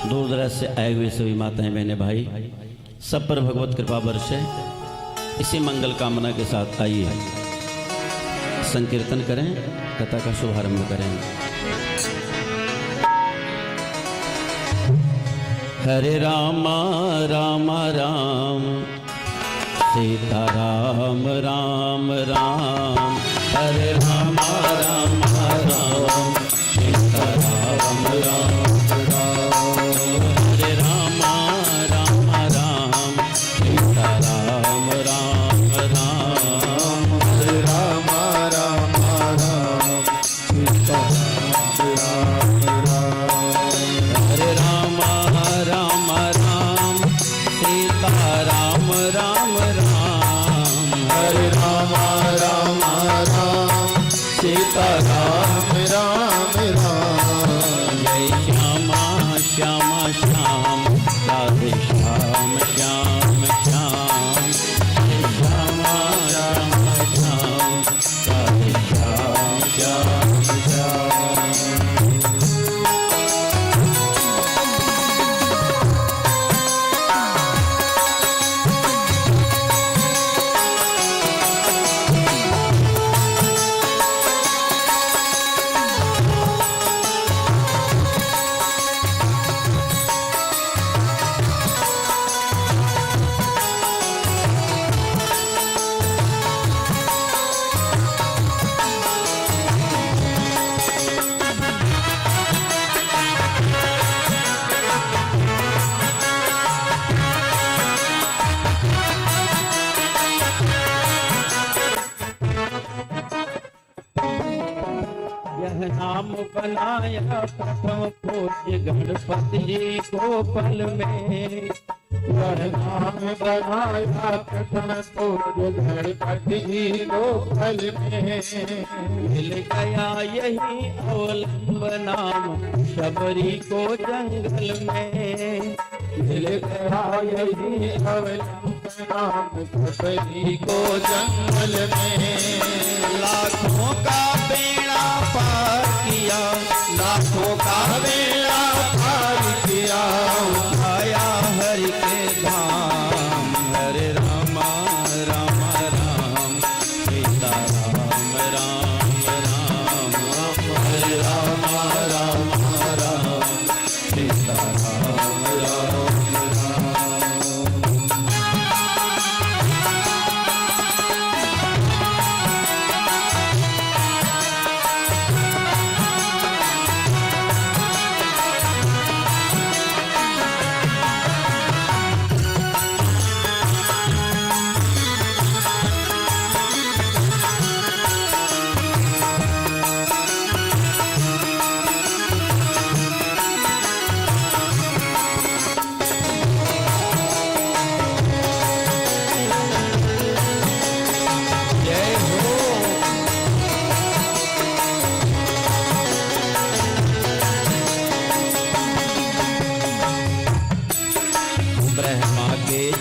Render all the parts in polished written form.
दूर दराज से आए हुए सभी माताएं बहनें भाई सब पर भगवत कृपा बरसे। इसी मंगल कामना के साथ आइए संकीर्तन करें, कथा का शुभारंभ करें। हरे राम राम राम सीता राम राम राम, हरे राम राम राम सीता राम राम राम, हरे राम राम राम सीता राम राम राम, हरे राम राम राम सीता राम राम, हरे राम राम राम सीता राम राम राम, हरे राम राम राम सीता राम राम राम, जय श्यामा श्यामा श्याम राधे श्याम श्याम श्याम, जय श्यामा श्यामा श्याम राधे श्याम श्याम श्याम। नाम बनाया प्रथम पूज्य गणपति जी को पल में, यह नाम बनाया प्रथम पूज्य गणपति जी को पल में, मिल गया यही अवलंब नाम शबरी को जंगल में, मिल गया यही अवलंब नाम शबरी को जंगल में, लाखों का बेड़ा पार किया, लाखों का बेड़ा पार किया, उठाया हरि के धाम, हरे राम राम राम सीता राम राम राम, हरे राम राम राम सीता राम राम राम।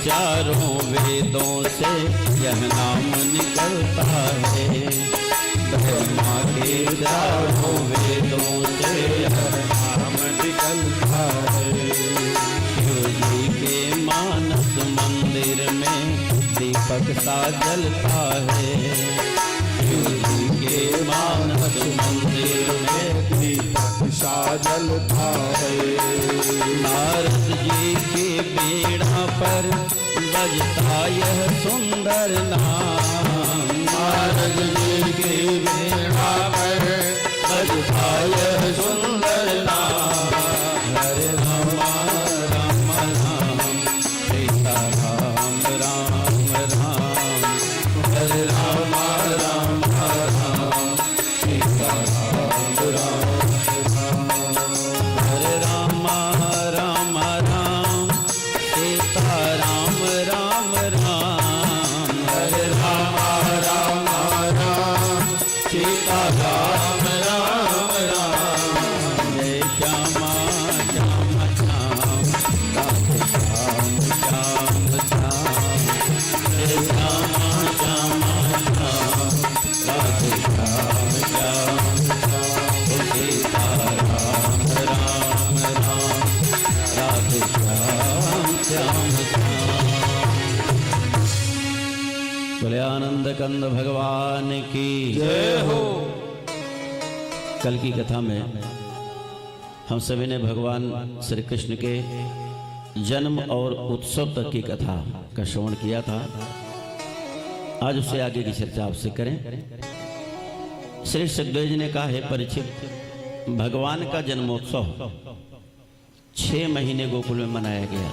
चारों वेदों से यह नाम निकलता है, ब्रह्मा के चारों वेदों से यह नाम निकलता है, शिव जी के मानस मंदिर में दीपक सा जलता है, शिव जी के मानस मंदिर में दीपक सा जलता है, नारद जी के बेड़ा पर बजता यह सुंदर नाम, नारद जी के बेड़ा पर बजता यह सुंदर नाम, हरे राम राम राम सीता राम राम राम, हरे राम राम राम सीता राम राम राम, हरे राम राम राम सीता राम राम राम, हरे राम राम राम सीता राम राम राम, जय श्याम श्याम। बोले आनंद कंद भगवान की जय हो। कल की कथा में हम सभी ने भगवान श्री कृष्ण के जन्म और उत्सव तक की कथा का श्रवण किया था। आज उससे आगे की चर्चा आपसे करें। श्री सुखदेव जी ने कहा है परीक्षित, भगवान का जन्मोत्सव 6 महीने गोकुल में मनाया गया।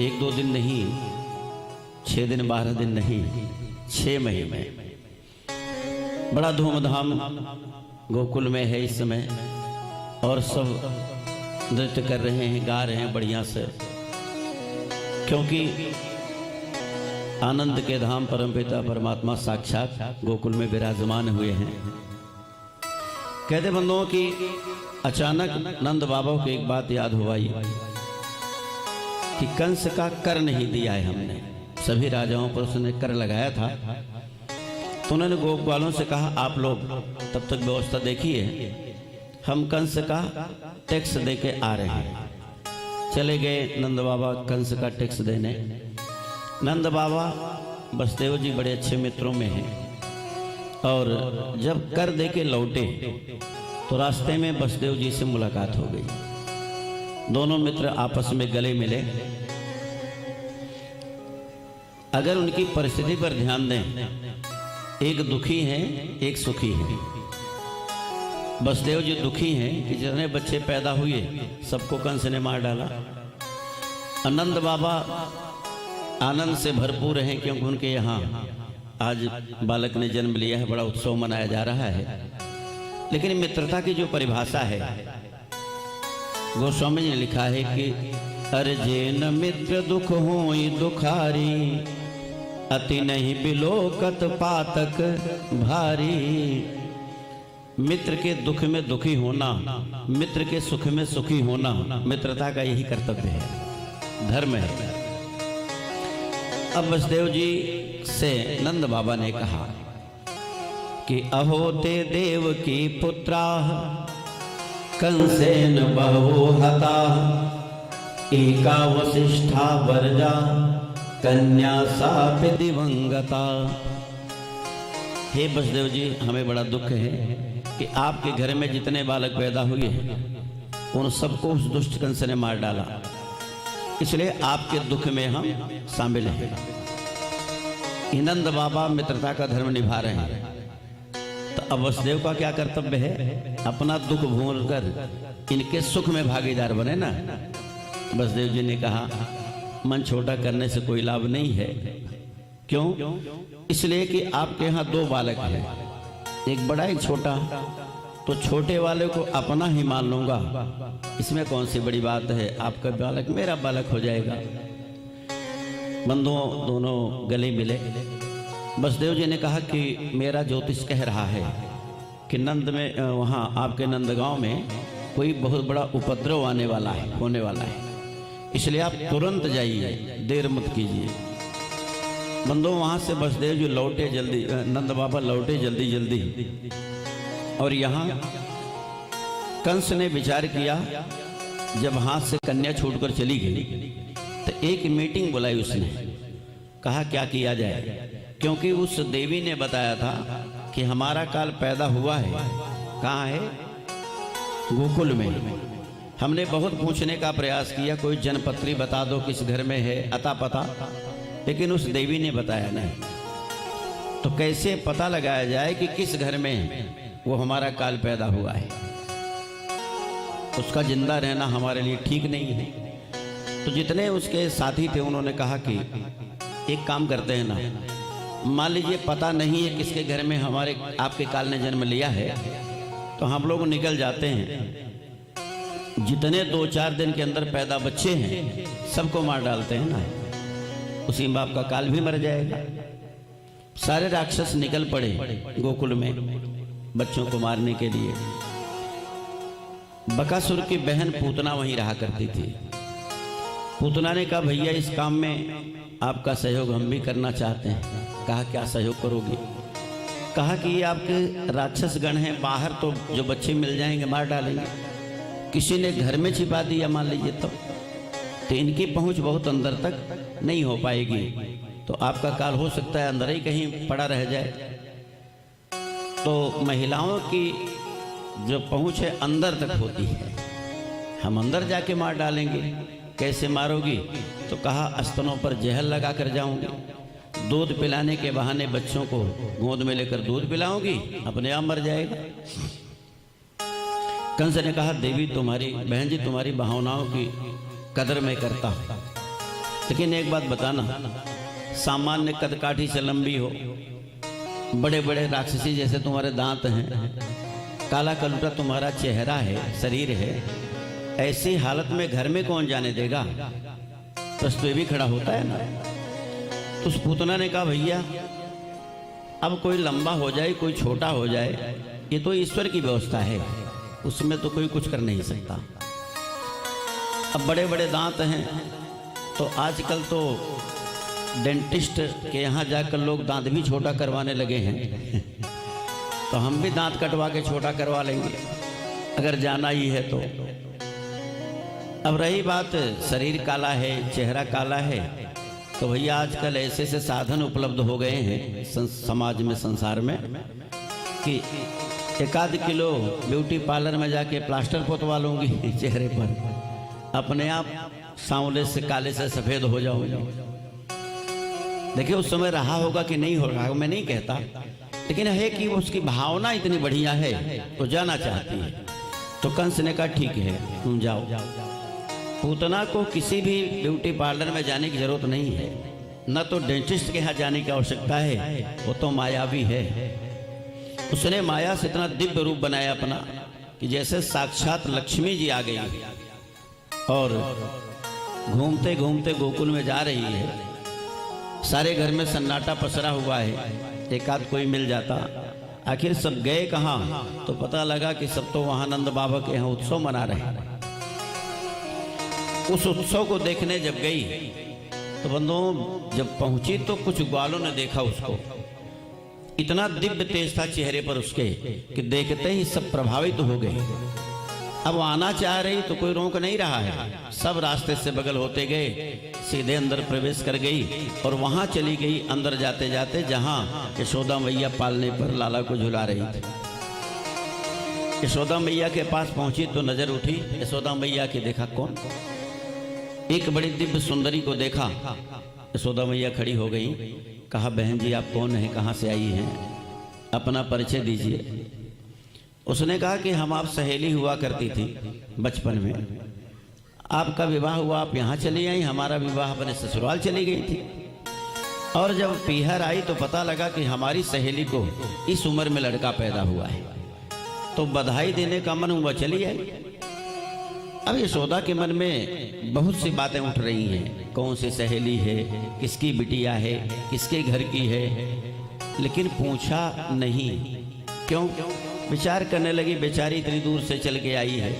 1-2 दिन नहीं, 6 दिन 12 दिन नहीं, 6 महीने बड़ा धूमधाम गोकुल में है इस समय। और सब नृत्य कर रहे हैं, गा रहे हैं बढ़िया से, क्योंकि आनंद के धाम परमपिता परमात्मा साक्षात गोकुल में विराजमान हुए हैं। कहते बंधुओं की अचानक नंद बाबा को एक बात याद हो आई कि कंस का कर नहीं दिया है हमने। सभी राजाओं पर उसने कर लगाया था। तो उन्होंने गोपालों से कहा आप लोग तब तक व्यवस्था देखिए, हम कंस का टैक्स देके आ रहे हैं। चले गए नंद बाबा कंस का टैक्स देने। नंद बाबा बसदेव जी बड़े अच्छे मित्रों में हैं। और जब कर दे के लौटे तो रास्ते में बसदेव जी से मुलाकात हो गई। दोनों मित्र आपस में गले मिले। अगर उनकी परिस्थिति पर ध्यान दें, एक दुखी है एक सुखी है। बसदेव जी दुखी हैं कि जितने बच्चे पैदा हुए सबको कंस ने मार डाला। आनंद बाबा आनंद से भरपूर हैं क्योंकि उनके यहाँ आज बालक ने जन्म लिया है, बड़ा उत्सव मनाया जा रहा है। लेकिन मित्रता की जो परिभाषा है, गोस्वामी जी ने लिखा है कि अर्जे न मित्र दुख होई दुखारी, अति नहीं बिलोकत पातक भारी। मित्र के दुख में दुखी होना, मित्र के सुख में सुखी होना मित्रता का यही कर्तव्य है, धर्म है। अब बसदेव जी से नंद बाबा ने कहा कि अहो ते देव की पुत्रा, कंसेन बहवो हता, एका वसिष्ठा वर्जा, कन्या साप दिवंगता। हे बसदेव जी, हमें बड़ा दुख है कि आपके घर में जितने बालक पैदा हुए हैं उन सबको उस दुष्ट कंस ने मार डाला, इसलिए आपके दुख में हम शामिल हैं। नंद बाबा मित्रता का धर्म निभा रहे हैं। तो अब वसुदेव का क्या कर्तव्य है? अपना दुख भूलकर इनके सुख में भागीदार बने ना। वसुदेव जी ने कहा मन छोटा करने से कोई लाभ नहीं है। क्यों? इसलिए कि आपके यहाँ 2 बालक हैं, एक बड़ा एक छोटा। तो छोटे वाले को अपना ही मान लूंगा, इसमें कौन सी बड़ी बात है। आपका बालक मेरा बालक हो जाएगा। बंधुओं दोनों गले मिले। वसुदेव जी ने कहा कि मेरा ज्योतिष कह रहा है कि नंद में वहाँ आपके नंदगांव में कोई बहुत बड़ा उपद्रव आने वाला है, होने वाला है, इसलिए आप तुरंत जाइए, देर मत कीजिए। बंधुओं वहाँ से वसुदेव जी लौटे जल्दी, नंद बाबा लौटे जल्दी जल्दी। और यहाँ कंस ने विचार किया, जब हाथ से कन्या छूटकर चली गई तो एक मीटिंग बुलाई उसने। कहा क्या किया जाए, क्योंकि उस देवी ने बताया था कि हमारा काल पैदा हुआ है। कहाँ है? गोकुल में। हमने बहुत पूछने का प्रयास किया, कोई जनपत्री बता दो किस घर में है, अता पता, लेकिन उस देवी ने बताया नहीं। तो कैसे पता लगाया जाए कि किस घर में वो हमारा काल पैदा हुआ है? उसका जिंदा रहना हमारे लिए ठीक नहीं है। तो जितने उसके साथी थे उन्होंने कहा कि एक काम करते हैं ना, मान लीजिए पता नहीं है किसके घर में हमारे आपके काल ने जन्म लिया है, तो हम लोग निकल जाते हैं, जितने 2-4 दिन के अंदर पैदा बच्चे हैं सबको मार डालते हैं ना, उसी में आपका काल भी मर जाएगा। सारे राक्षस निकल पड़े गोकुल में बच्चों को मारने के लिए। बकासुर की बहन पूतना वहीं रहा करती थी। पूतना ने कहा भैया इस काम में आपका सहयोग हम भी करना चाहते हैं। कहा क्या सहयोग करोगे? कहा कि ये आपके राक्षस गण हैं, बाहर तो जो बच्चे मिल जाएंगे मार डालेंगे, किसी ने घर में छिपा दिया मान लीजिए तो तो इनकी पहुंच बहुत अंदर तक नहीं हो पाएगी, तो आपका काल हो सकता है अंदर ही कहीं पड़ा रह जाए। तो महिलाओं की जो पहुंच है अंदर तक होती है, हम अंदर जाके मार डालेंगे। कैसे मारोगी? तो कहा स्तनों पर जहर लगा कर जाऊंगी, दूध पिलाने के बहाने बच्चों को गोद में लेकर दूध पिलाऊंगी, अपने आप मर जाएगा। कंस ने कहा देवी तुम्हारी, बहन जी तुम्हारी भावनाओं की कदर मैं करता हूं, लेकिन एक बात बताना, सामान्य कदकाठी से लंबी हो, बड़े बड़े राक्षसी जैसे तुम्हारे दांत हैं, काला कलूटा तुम्हारा चेहरा है, शरीर है, ऐसी हालत में घर में कौन जाने देगा? प्रश्न ये भी खड़ा होता है ना। तो उस पूतना ने कहा भैया अब कोई लंबा हो जाए कोई छोटा हो जाए, ये तो ईश्वर की व्यवस्था है, उसमें तो कोई कुछ कर नहीं सकता। अब बड़े बड़े दांत हैं तो आजकल तो डेंटिस्ट के यहाँ जाकर लोग दांत भी छोटा करवाने लगे हैं तो हम भी दांत कटवा के छोटा करवा लेंगे अगर जाना ही है तो। अब रही बात शरीर काला है, चेहरा काला है, तो भैया आजकल ऐसे ऐसे साधन उपलब्ध हो गए हैं समाज में, संसार में, कि 1-8 किलो ब्यूटी पार्लर में जाके प्लास्टर पोतवा लूंगी चेहरे पर, अपने आप सांवले से काले से सफेद हो जाऊंगी। देखिए उस समय रहा होगा कि नहीं हो रहा मैं नहीं कहता, लेकिन है कि उसकी भावना इतनी बढ़िया है तो जाना चाहती है। तो कंस ने कहा ठीक है तुम जाओ। पूतना को किसी भी ब्यूटी पार्लर में जाने की जरूरत नहीं है, न तो डेंटिस्ट के यहाँ जाने की आवश्यकता है, वो तो मायावी है। उसने माया से इतना दिव्य रूप बनाया अपना कि जैसे साक्षात लक्ष्मी जी आ गई और घूमते घूमते गोकुल में जा रही है। सारे घर में सन्नाटा पसरा हुआ है, एक आध कोई मिल जाता, आखिर सब गए कहाँ? तो पता लगा कि सब तो वहां नंद बाबा के यहाँ उत्सव मना रहे हैं। उस उत्सव को देखने जब गई तो बंधुओं जब पहुंची तो कुछ ग्वालों ने देखा उसको, इतना दिव्य तेज था चेहरे पर उसके कि देखते ही सब प्रभावित हो गए। अब आना चाह रही तो कोई रोक नहीं रहा है, सब रास्ते से बगल होते गए, सीधे अंदर प्रवेश कर गई और वहां चली गई अंदर जाते जाते जहां यशोदा मैया पालने पर लाला को झुला रही थी। यशोदा मैया के पास पहुंची तो नजर उठी यशोदा मैया की, देखा कौन? एक बड़ी दिव्य सुंदरी को देखा। यशोदा मैया खड़ी हो गई, कहा बहन जी आप कौन है, कहाँ से आई हैं, अपना परिचय दीजिए। उसने कहा कि हम आप सहेली हुआ करती थी बचपन में, आपका विवाह हुआ आप यहाँ चली आई, हमारा विवाह अपने ससुराल चली गई थी, और जब पीहर आई तो पता लगा कि हमारी सहेली को इस उम्र में लड़का पैदा हुआ है, तो बधाई देने का मन हुआ चली आई। अब यशोदा के मन में बहुत सी बातें उठ रही हैं, कौन सी सहेली है, किसकी बिटिया है, किसके घर की है, लेकिन पूछा नहीं। क्यों? विचार करने लगी बेचारी इतनी दूर से चल के आई है,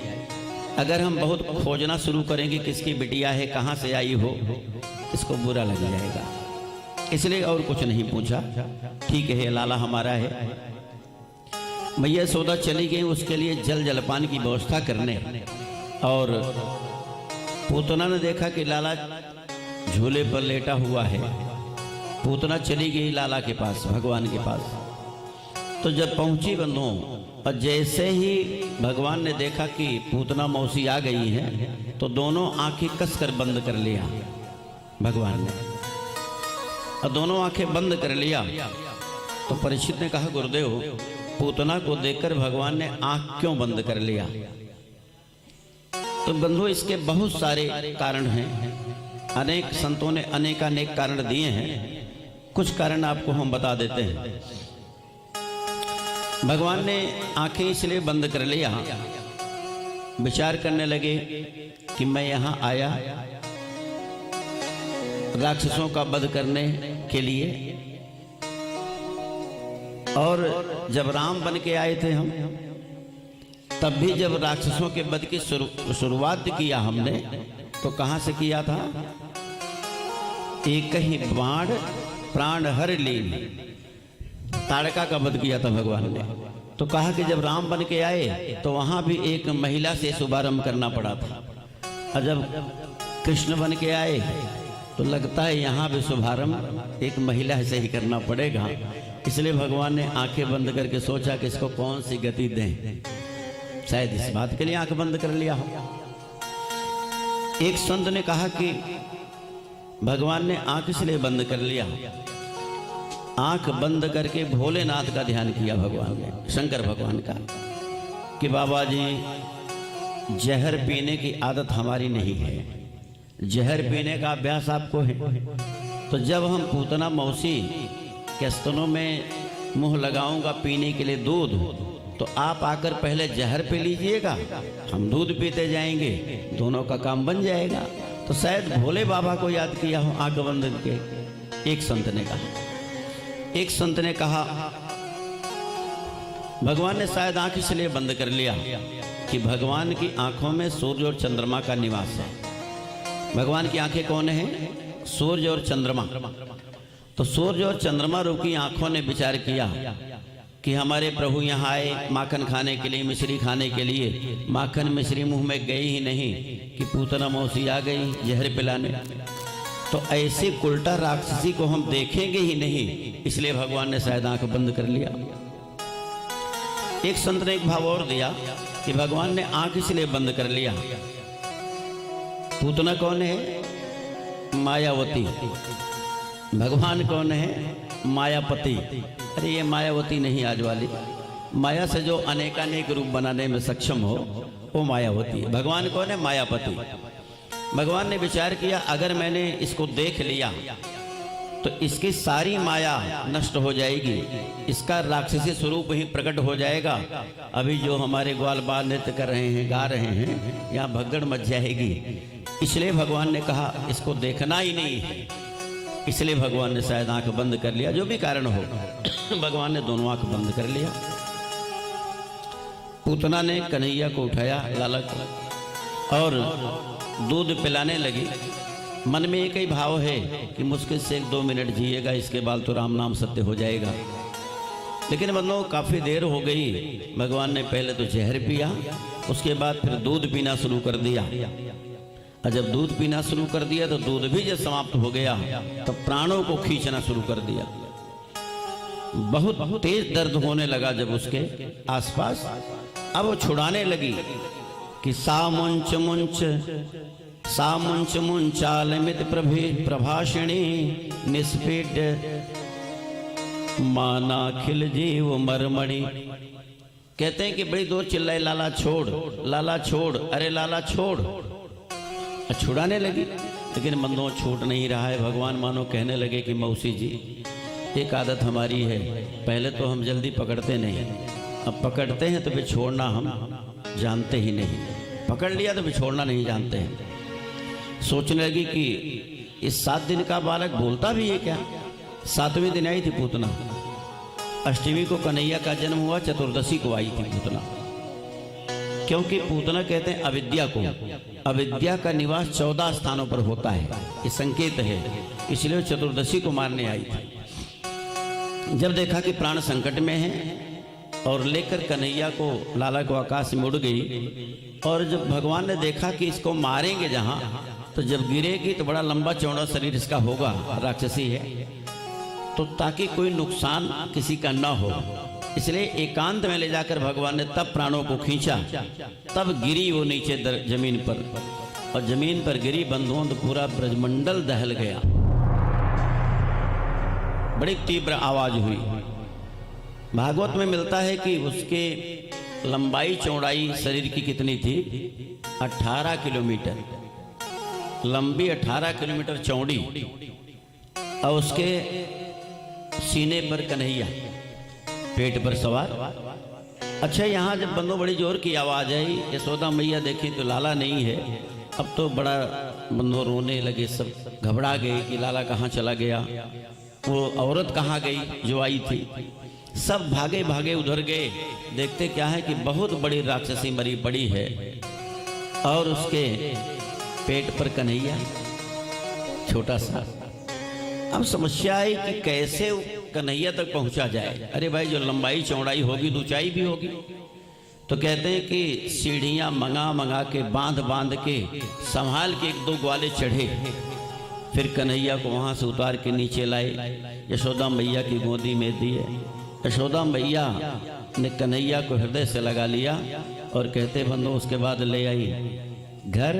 अगर हम बहुत खोजना शुरू करेंगे किसकी बिटिया है, कहाँ से आई हो, इसको बुरा लग जाएगा, इसलिए और कुछ नहीं पूछा। ठीक है लाला हमारा है। मैया यशोदा चली गई उसके लिए जल जलपान की व्यवस्था करने, और पूतना ने देखा कि लाला झूले पर लेटा हुआ है। पूतना चली गई लाला के पास, भगवान के पास। तो जब पहुंची बंधुओं, और जैसे ही भगवान ने देखा कि पूतना मौसी आ गई है तो दोनों आंखें कसकर बंद कर लिया भगवान ने, और दोनों आंखें बंद कर लिया। तो परीक्षित ने कहा गुरुदेव पूतना को देखकर भगवान ने आंख क्यों बंद कर लिया? तो बंधु इसके बहुत सारे कारण हैं, अनेक संतों ने अनेक कारण दिए हैं, कुछ कारण आपको हम बता देते हैं। भगवान ने आंखें इसलिए बंद कर लिया, विचार करने लगे कि मैं यहाँ आया राक्षसों का वध करने के लिए, और जब राम बन के आए थे हम, तब भी जब राक्षसों के वध की शुरुआत किया हमने तो कहां से किया था? एक ही बाण प्राण हर लीन, ताड़का का वध किया था भगवान ने। तो कहा कि जब राम बन के आए तो वहां भी एक महिला से शुभारंभ करना पड़ा था, और जब कृष्ण बन के आए तो लगता है यहाँ भी शुभारंभ एक महिला से ही करना पड़ेगा। इसलिए भगवान ने आंखें बंद करके सोचा कि इसको कौन सी गति दें, शायद इस बात के लिए आंख बंद कर लिया हो। एक संत ने कहा कि भगवान ने आंख इसलिए बंद कर लिया, आंख बंद करके भोलेनाथ का ध्यान किया भगवान ने, शंकर भगवान का, कि बाबा जी जहर पीने की आदत हमारी नहीं है, जहर पीने का अभ्यास आपको है। तो जब हम पूतना मौसी के स्तनों में मुंह लगाऊंगा पीने के लिए दूध, तो आप आकर पहले जहर पी लीजिएगा, हम दूध पीते जाएंगे, दोनों का काम बन जाएगा। तो शायद भोले बाबा को याद किया हो आंख बंद के। एक संत ने कहा, एक संत ने कहा भगवान ने शायद आंख इसलिए बंद कर लिया कि भगवान की आंखों में सूर्य और चंद्रमा का निवास है। भगवान की आंखें कौन है? सूर्य और चंद्रमा। तो सूर्य और चंद्रमा रूपी आंखों ने विचार किया कि हमारे प्रभु यहाँ आए माखन खाने के लिए, मिश्री खाने के लिए, माखन मिश्री मुंह में गई ही नहीं कि पूतना मौसी आ गई जहर पिलाने। तो ऐसे उल्टा राक्षसी को हम देखेंगे ही नहीं, इसलिए भगवान ने शायद आंख बंद कर लिया। एक संत ने एक भाव और दिया कि भगवान ने आंख इसलिए बंद कर लिया, पूतना कौन है? मायावती। भगवान कौन है? मायापति। अरे ये मायावती नहीं आज वाली, माया से जो अनेकानेक रूप बनाने में सक्षम हो वो मायावती है। भगवान कौन है? मायापति। भगवान ने विचार किया अगर मैंने इसको देख लिया तो इसकी सारी माया नष्ट हो जाएगी, इसका राक्षसी स्वरूप ही प्रकट हो जाएगा। अभी जो हमारे ग्वाल बाल नृत्य कर रहे हैं, गा रहे हैं, यहाँ भगदड़ मच जाएगी। इसलिए भगवान ने कहा इसको देखना ही नहीं है, इसलिए भगवान ने शायद आंख बंद कर लिया। जो भी कारण हो भगवान ने दोनों आंख बंद कर लिया। पूतना ने कन्हैया को उठाया, लाला को, और दूध पिलाने लगी। मन में एक ही भाव है कि मुश्किल से 1-2 मिनट जिएगा, इसके बाद तो राम नाम सत्य हो जाएगा। लेकिन मतलब काफ़ी देर हो गई। भगवान ने पहले तो जहर पिया, उसके बाद फिर दूध पीना शुरू कर दिया। और जब दूध पीना शुरू कर दिया तो दूध भी जब समाप्त हो गया तो प्राणों को खींचना शुरू कर दिया। बहुत तेज दर्द होने लगा जब उसके आसपास। अब वो छुड़ाने लगी कि सा मुंच मुंचालमित प्रभाषिणी निष्पीड माना खिल जीव मरमणि। कहते हैं कि बड़ी दूर चिल्लाए, लाला छोड़, लाला छोड़, अरे लाला छोड़। छुड़ाने लगी लेकिन मंदों छूट नहीं रहा है। भगवान मानो कहने लगे कि मौसी जी एक आदत हमारी है, पहले तो हम जल्दी पकड़ते नहीं, अब पकड़ते हैं तो फिर छोड़ना हम जानते ही नहीं, पकड़ लिया तो फिर छोड़ना नहीं जानते हैं। सोचने लगी कि इस 7 दिन का बालक बोलता भी है क्या? 7वें दिन आई थी पूतना, अष्टमी को कन्हैया का जन्म हुआ, चतुर्दशी को आई थी पूतना। क्योंकि पूतना कहते हैं अविद्या को, अविद्या का निवास 14 स्थानों पर होता है, ये संकेत है, इसलिए चतुर्दशी को मारने आई थी। जब देखा कि प्राण संकट में है और लेकर कन्हैया को, लाला को आकाश में उड़ गई। और जब भगवान ने देखा कि इसको मारेंगे जहां, तो जब गिरेगी तो बड़ा लंबा चौड़ा शरीर इसका होगा, राक्षसी है, तो ताकि कोई नुकसान किसी का न हो, इसलिए एकांत में ले जाकर भगवान ने तब प्राणों को खींचा। तब गिरी वो नीचे जमीन पर, और जमीन पर गिरी बंधुओं तो पूरा ब्रजमंडल दहल गया, बड़ी तीव्र आवाज हुई। भागवत में मिलता है कि उसके लंबाई चौड़ाई शरीर की कितनी थी? 18 किलोमीटर लंबी, 18 किलोमीटर चौड़ी, और उसके सीने पर कन्हैया, पेट पर सवार। अच्छा, यहाँ जब बंदो बड़ी जोर की आवाज आई, यशोदा मैया देखी तो लाला नहीं है। अब तो बड़ा बंदो रोने लगे, सब घबरा गए कि लाला कहाँ चला गया, वो औरत कहाँ गई जो आई थी। सब भागे भागे उधर गए। देखते क्या है कि बहुत बड़ी राक्षसी मरी पड़ी है और उसके पेट पर कन्हैया छोटा सा। अब समस्या आई कि कैसे कन्हैया तक पहुंचा जाए। अरे भाई, जो लंबाई चौड़ाई होगी तो ऊंचाई भी होगी, तो कहते हैं कि सीढ़ियाँ मंगा मंगा के बांध बांध के संभाल के 1-2 ग्वाले चढ़े, फिर कन्हैया को वहाँ से उतार के नीचे लाए, यशोदा मैया की गोदी में दिए। यशोदा मैया ने कन्हैया को हृदय से लगा लिया और कहते बंधु उसके बाद ले आई घर।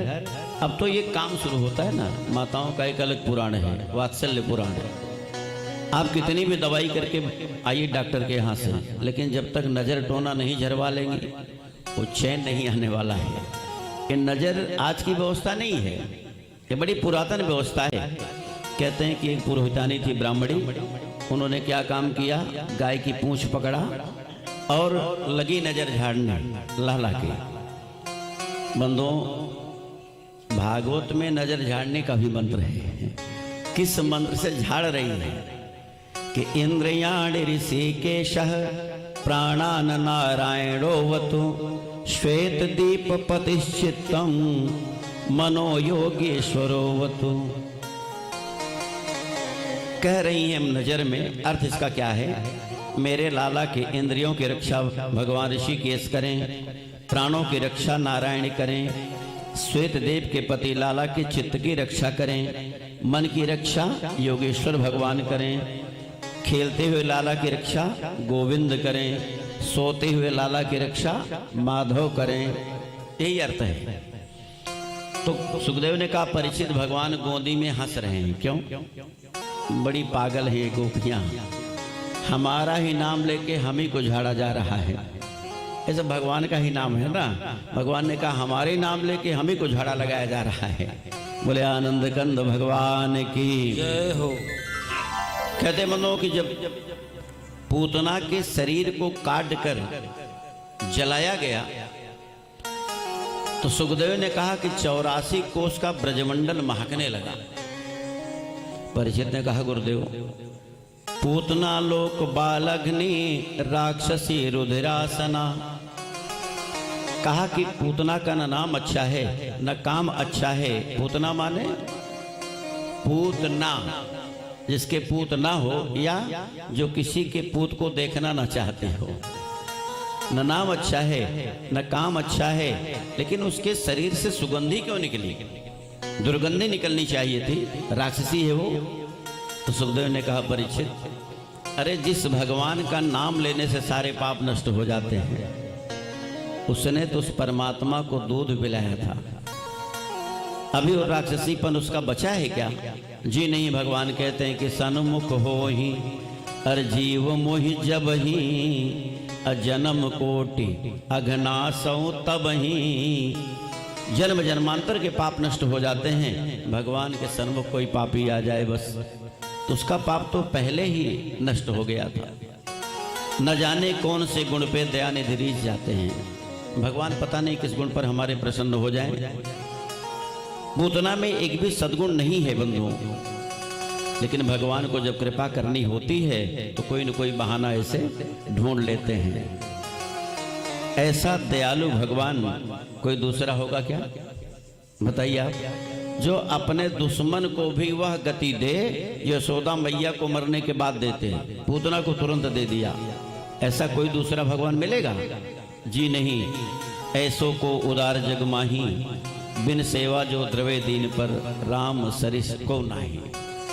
अब तो ये काम शुरू होता है ना, माताओं का एक अलग पुराण है, वात्सल्य पुराण है। आप कितनी भी दवाई करके आइए डॉक्टर के यहाँ से, लेकिन जब तक नज़र टोना नहीं झरवा लेंगे वो चैन नहीं आने वाला है। ये नज़र आज की व्यवस्था नहीं है, ये बड़ी पुरातन व्यवस्था है। कहते हैं कि एक पुरोहितानी थी ब्राह्मणी, उन्होंने क्या काम किया, गाय की पूंछ पकड़ा और लगी नजर झाड़ने लाला के। बंधुओं, भागवत में नजर झाड़ने का भी मंत्र है। किस मंत्र से झाड़ रही है कि इंद्रियाणि ऋषिकेशः प्राणान नारायणोवतु श्वेत दीप पतिश्चित्तम मनो योगेश्वरोवतु। कह रही हैं नजर में, अर्थ इसका क्या है, मेरे लाला के इंद्रियों की रक्षा भगवान ऋषिकेश करें, प्राणों की रक्षा नारायण करें, श्वेत देव के पति लाला के चित्त की रक्षा करें, मन की रक्षा योगेश्वर भगवान करें, खेलते हुए लाला की रक्षा गोविंद करें, सोते हुए लाला की रक्षा माधव करें। यही अर्थ है। तो सुखदेव ने कहा परीक्षित भगवान गोदी में हंस रहे हैं, क्यों? बड़ी पागल है गोपियां, हमारा ही नाम लेके हम ही को झाड़ा जा रहा है। ऐसा भगवान का ही नाम है ना, भगवान ने कहा हमारे नाम लेके हम ही को झाड़ा लगाया जा रहा है। बोले आनंद कंद भगवान की जय हो। कहते मनो कि जब पूतना के शरीर को काट कर जलाया गया तो सुखदेव ने कहा कि 84 कोस का ब्रजमंडल महकने लगा। परीक्षित ने कहा गुरुदेव, पूतना लोक बालग्नि राक्षसी रुधिरासना। कहा कि पूतना का न नाम अच्छा है न काम अच्छा है। पूतना माने पूतना, जिसके पूत ना हो या जो किसी के पूत को देखना ना चाहते हो। न नाम अच्छा है न काम अच्छा है, लेकिन उसके शरीर से सुगंधी क्यों निकली? दुर्गंधी निकलनी चाहिए थी, राक्षसी है वो। तो सुखदेव ने कहा परीक्षित, अरे जिस भगवान का नाम लेने से सारे पाप नष्ट हो जाते हैं, उसने तो उस परमात्मा को दूध पिलाया था। अभी वो राक्षसीपन उसका बचा है क्या? जी नहीं। भगवान कहते हैं कि सन्मुख हो ही अर जीव मोहि जब ही अजन्म कोटि अघनासौ तब ही। जन्म जन्मांतर के पाप नष्ट हो जाते हैं, भगवान के सन्मुख कोई पापी आ जाए बस, तो उसका पाप तो पहले ही नष्ट हो गया था। न जाने कौन से गुण पे दयानिधि रीझ जाते हैं। भगवान पता नहीं किस गुण पर हमारे प्रसन्न हो जाए। पूतना में एक भी सद्गुण नहीं है बंधुओं, लेकिन भगवान को जब कृपा करनी होती है तो कोई न कोई बहाना ऐसे ढूंढ लेते हैं। ऐसा दयालु भगवान कोई दूसरा होगा क्या? बताइए आप, जो अपने दुश्मन को भी वह गति दे यशोदा मैया को मरने के बाद देते हैं। पूतना को तुरंत दे दिया, ऐसा कोई दूसरा भगवान मिलेगा? जी नहीं। ऐसो को उदार जग माही, बिन सेवा जो द्रवे दीन पर राम सरिस को नाही।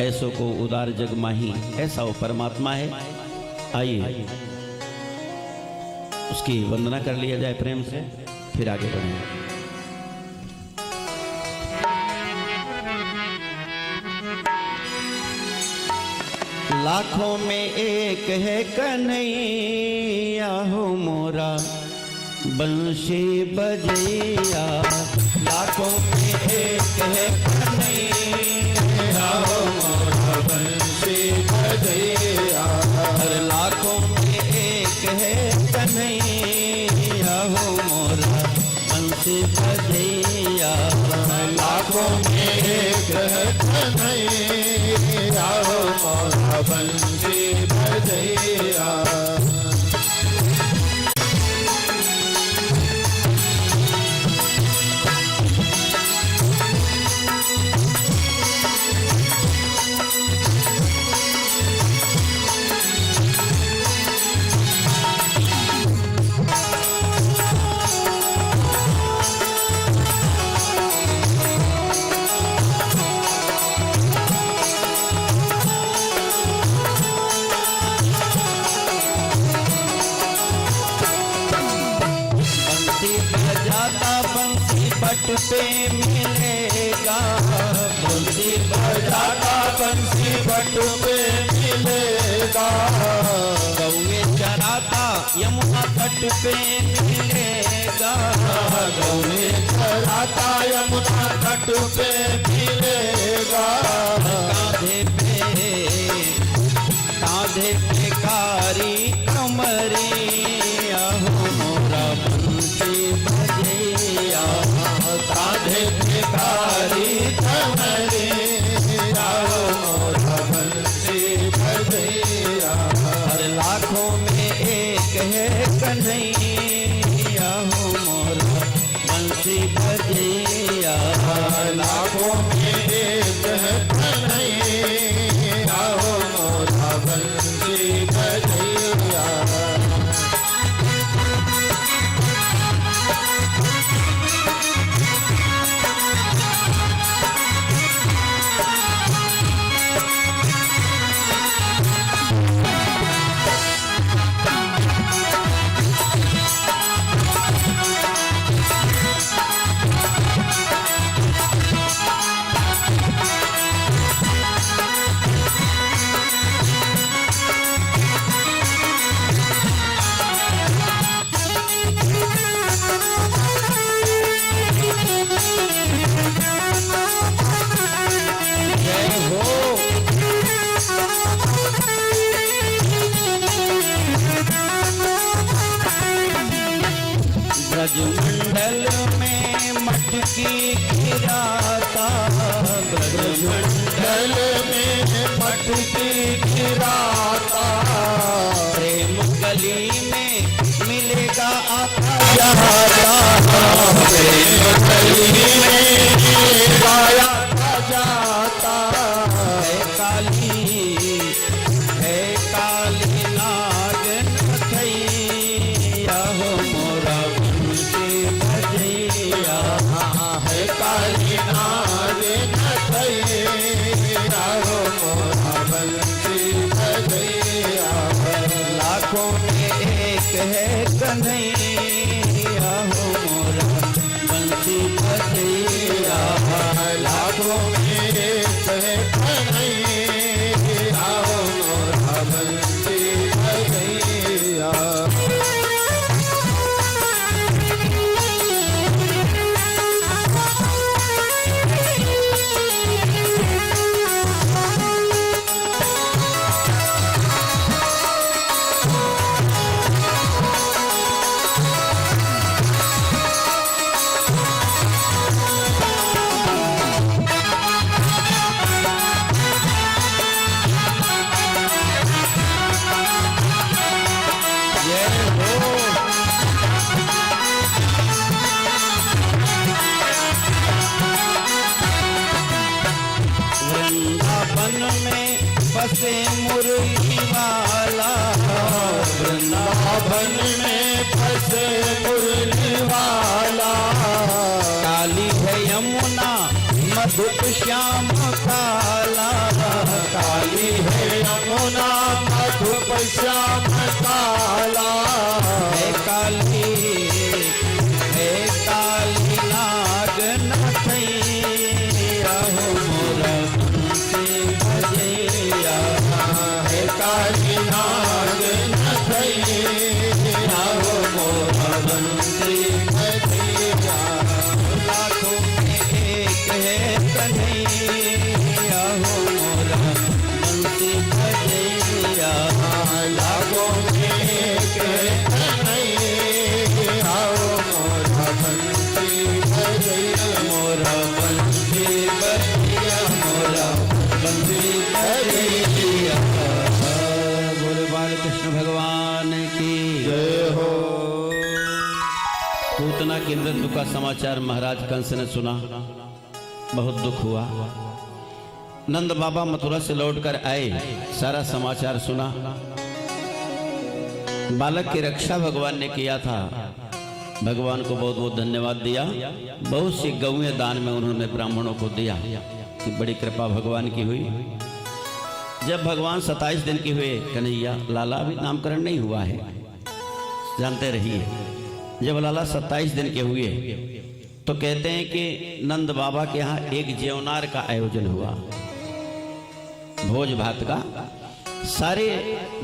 ऐसो को उदार जग माही, ऐसा वो परमात्मा है। आइए उसकी वंदना कर लिया जाए प्रेम से, फिर आगे बढ़ेंगे। लाखों में एक है कन्हैया हो मोरा बंशी बजैया। लाखों में एक है कन्हैया हो मोरा बंशी बजैया। हर लाखों में एक है कन्हैया हो मोरा बंशी बजैया। लाखों में एक है कन्हैया हो मोरा बंशी बजैया। पे मिलेगा, बंसी बजाता बंसी भट्ट पे मिलेगा, गौए चराता यमुना तट पे मिलेगा, गौए चराता यमुना तट पे मिलेगा, कांधे पे कारी कमरिया हो मोरा बंसी बजैया, कांधे पे कारी कमरिया हो मोरा बंसी बजैया, हर लाखों में एक है कन्हैया हो मोरा बंसी बजैया, लाखों में एक है कन्हैया हो मोरा बंसी बजैया। ब्रजमंडल में मटकी गिराता, ब्रजमंडल में मटकी गिराता, प्रेम गली में मिलेगा आता जाता, प्रेम गली में गाया जाता, है काली नाग नथैया हो मोरा बंसी बजैया, है काली नाग नथैया हो मोरा बंसी बजैया, लाखों में एक है कन्हैया हो मोरा बंसी बजैया, लाखों में एक है कन्हैया हो मोरा बंसी बजैया। वृंदावन में बसे मुरली वाला, वृंदावन में फंसे मुरली वाला, काली है यमुना मधुप श्याम काला, काली है यमुना मधुप श्याम काला, है काली नाग नथैया हो मोरा बंसी बजैया, है काली नाग नथैया हो मोरा बंसी बजैया, लाखों में एक है कन्हैया हो मोरा बंसी बजैया, लाखों में एक है कन्हैया हो मोरा बंसी बजैया, मोरा बंसी बजैया, मोरा बंसी बजैया। बोले बालकृष्ण भगवान की जय हो। पूतना की मृत्यु का समाचार महाराज कंस ने सुना, बहुत दुख हुआ। नंद बाबा मथुरा से लौटकर आए, सारा समाचार सुना। बालक की रक्षा भगवान ने किया था, भगवान को बहुत बहुत धन्यवाद दिया। बहुत सी गौएं दान में उन्होंने ब्राह्मणों को दिया, कि बड़ी कृपा भगवान की हुई। जब भगवान 27 दिन के हुए, कन्हैया लाला अभी नामकरण नहीं हुआ है, जानते रहिए। जब लाला 27 दिन के हुए तो कहते हैं कि नंद बाबा के यहाँ एक जेवनार का आयोजन हुआ, भोज भात का। सारे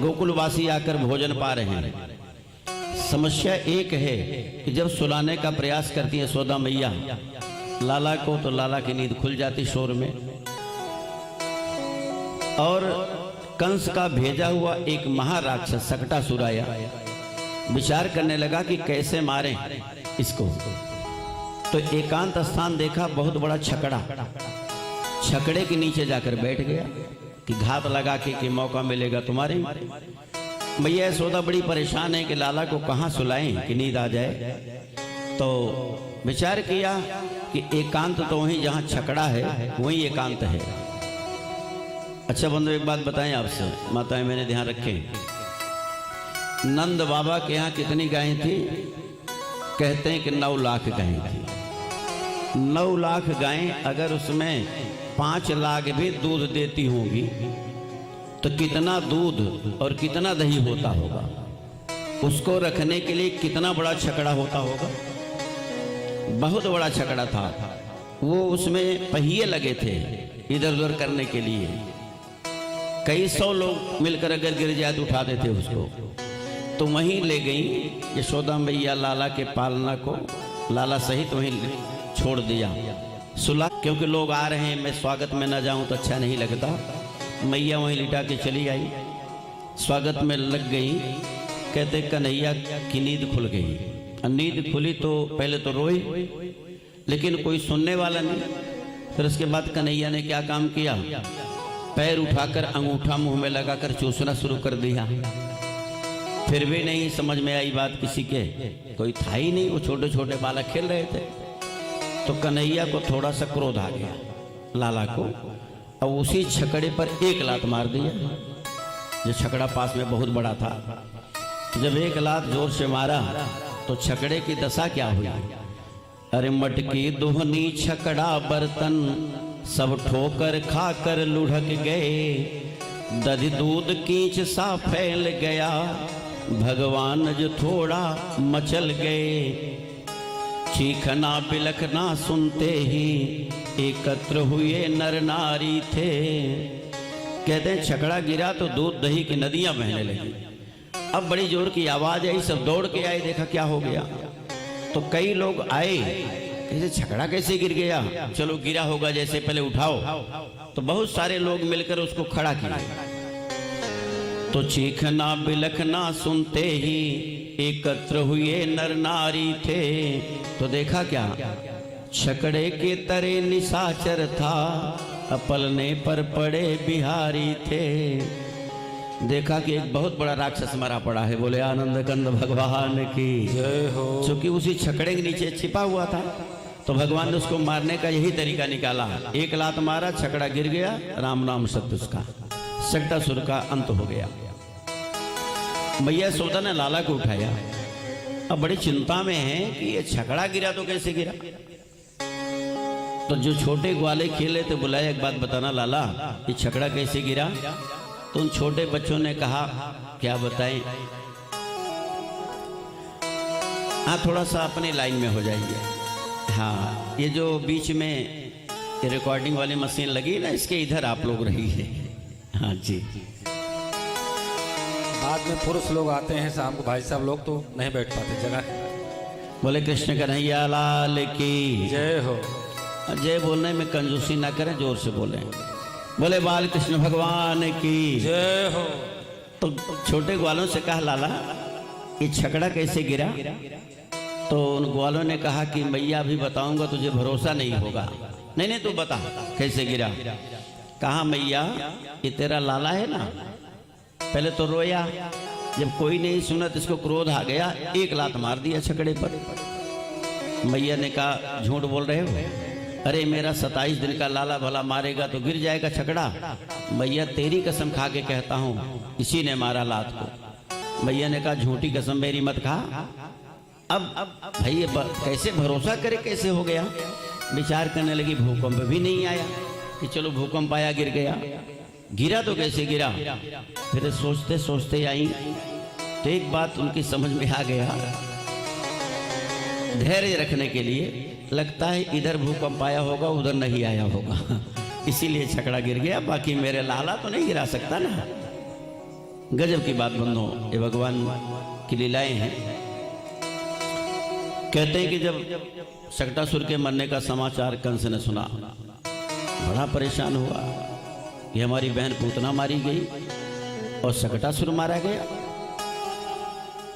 गोकुलवासी आकर भोजन पा रहे हैं। समस्या एक है कि जब सुलाने का प्रयास करती है यशोदा मैया लाला को, तो लाला की नींद खुल जाती शोर में। और कंस का भेजा हुआ एक महाराक्षस सकटासुर आया, विचार करने लगा कि कैसे मारें इसको। तो एकांत स्थान देखा, बहुत बड़ा छकड़ा, छकड़े के नीचे जाकर बैठ गया कि घात लगा के कि मौका मिलेगा तुम्हारे। मैया यशोदा बड़ी परेशान है कि लाला को कहाँ सुलाएं कि नींद आ जाए। तो विचार किया कि एकांत तो वहीं जहाँ छकड़ा है वहीं एकांत है। अच्छा बंधु, एक बात बताएं आपसे, माताएं मैंने ध्यान रखें। नंद बाबा के यहाँ कितनी गायें थी? कहते हैं कि 9 लाख गायें थी। 9 लाख गायें, अगर उसमें 5 लाख भी दूध देती होंगी तो कितना दूध और कितना दही होता होगा। उसको रखने के लिए कितना बड़ा छकड़ा होता होगा। बहुत बड़ा छकड़ा था वो, उसमें पहिए लगे थे इधर उधर करने के लिए। कई 100 लोग मिलकर अगर गिर जाए तो उठा देते उसको। तो वहीं ले गई यशोदा मैया लाला के पालना को, लाला सहित वहीं छोड़ दिया सुला, क्योंकि लोग आ रहे हैं, मैं स्वागत में न जाऊं तो अच्छा नहीं लगता। मैया वहीं लिटा के चली आई, स्वागत में लग गई। कहते कन्हैया की नींद खुल गई। नींद खुली तो पहले तो रोई, लेकिन कोई सुनने वाला नहीं। फिर उसके बाद कन्हैया ने क्या काम किया, पैर उठाकर अंगूठा मुंह में लगाकर चूसना शुरू कर दिया। फिर भी नहीं समझ में आई बात किसी के, कोई था ही नहीं, वो छोटे छोटे बालक खेल रहे थे। तो कन्हैया को थोड़ा सा क्रोध आ गया लाला को, और उसी छकड़े पर एक लात मार दिया। जो छकड़ा पास में बहुत बड़ा था, जब एक लात जोर से मारा तो छकड़े की दशा क्या हुई। अरे मटकी दुहनी छकड़ा बर्तन सब ठोकर खाकर लुढ़क गए। दधि दूध कीच सा फैल गया, भगवान जो थोड़ा मचल गए। चीखना बिलखना सुनते ही एकत्र हुए नर नारी थे। कहते हैं छकड़ा गिरा तो दूध दही की नदियां बहने लगी। अब बड़ी जोर की आवाज आई, सब दौड़ के आए, देखा क्या हो गया। तो कई लोग आए, कैसे छकड़ा कैसे गिर गया, चलो गिरा होगा जैसे, पहले उठाओ। तो बहुत सारे लोग मिलकर उसको खड़ा किया। तो चीखना बिलखना सुनते ही एकत्र हुए नर नारी थे। तो देखा क्या, छकड़े के तरे निशाचर था, अपलने पर पड़े बिहारी थे। देखा कि एक बहुत बड़ा राक्षस मरा पड़ा है। बोले आनंद कंद भगवान की जय हो। चूंकि उसी छकड़े के नीचे छिपा हुआ था, तो भगवान ने उसको मारने का यही तरीका निकाला। एक लात मारा, छकड़ा गिर गया, राम नाम सत्य, उसका सकटासुर का अंत हो गया। मैया यशोदा ने लाला को उठाया। अब बड़ी चिंता में है कि ये छकड़ा गिरा तो कैसे गिरा। तो जो छोटे ग्वाले खेले थे, बुलाया, एक बात बताना लाला, ये छकड़ा कैसे गिरा। तो उन छोटे बच्चों ने कहा क्या बताएं। हाँ, थोड़ा सा अपनी लाइन में हो जाइए। हाँ, ये जो बीच में ये रिकॉर्डिंग वाली मशीन लगी ना, इसके इधर आप लोग रहिए। हाँ जी। बाद में पुरुष लोग आते हैं शाम को, भाई साहब लोग तो नहीं बैठ पाते जगह। बोले कृष्ण कन्हैया लाल की जय हो। जय बोलने में कंजूसी ना करें, जोर से बोलें। बोले बाल कृष्ण भगवान की जय हो। तो छोटे ग्वालों से कहा लाला ये छकड़ा कैसे गिरा। तो उन ग्वालों ने कहा कि मैया अभी बताऊंगा, तुझे भरोसा नहीं होगा। नहीं नहीं, तू बता कैसे गिरा। कहा मैया ये तेरा लाला है ना। पहले तो रोया, जब कोई नहीं सुना तो इसको क्रोध आ गया, एक लात मार दिया छकड़े पर। मैया ने कहा झूठ बोल रहे हो। अरे मेरा 27 दिन का लाला भला मारेगा तो गिर जाएगा छकड़ा। मैया तेरी कसम खा के कहता हूँ इसी ने मारा लात को। मैया ने कहा झूठी कसम मेरी मत खा। अब भाई कैसे भरोसा करे, कैसे हो गया। विचार करने लगी, भूकंप भी नहीं आया कि चलो भूकंप आया गिर गया, गिरा तो कैसे गिरा। फिर सोचते सोचते आई तो एक बात उनकी समझ में आ गया। धैर्य रखने के लिए लगता है इधर भूकंप आया होगा उधर नहीं आया होगा, इसीलिए छकड़ा गिर गया, बाकी मेरे लाला तो नहीं गिरा सकता ना। गजब की बात बंधो, ये भगवान की लीलाएं हैं। कहते हैं कि जब शकटासुर के मरने का समाचार कंस ने सुना, बड़ा परेशान हुआ कि हमारी बहन पूतना मारी गई और शकटासुर मारा गया।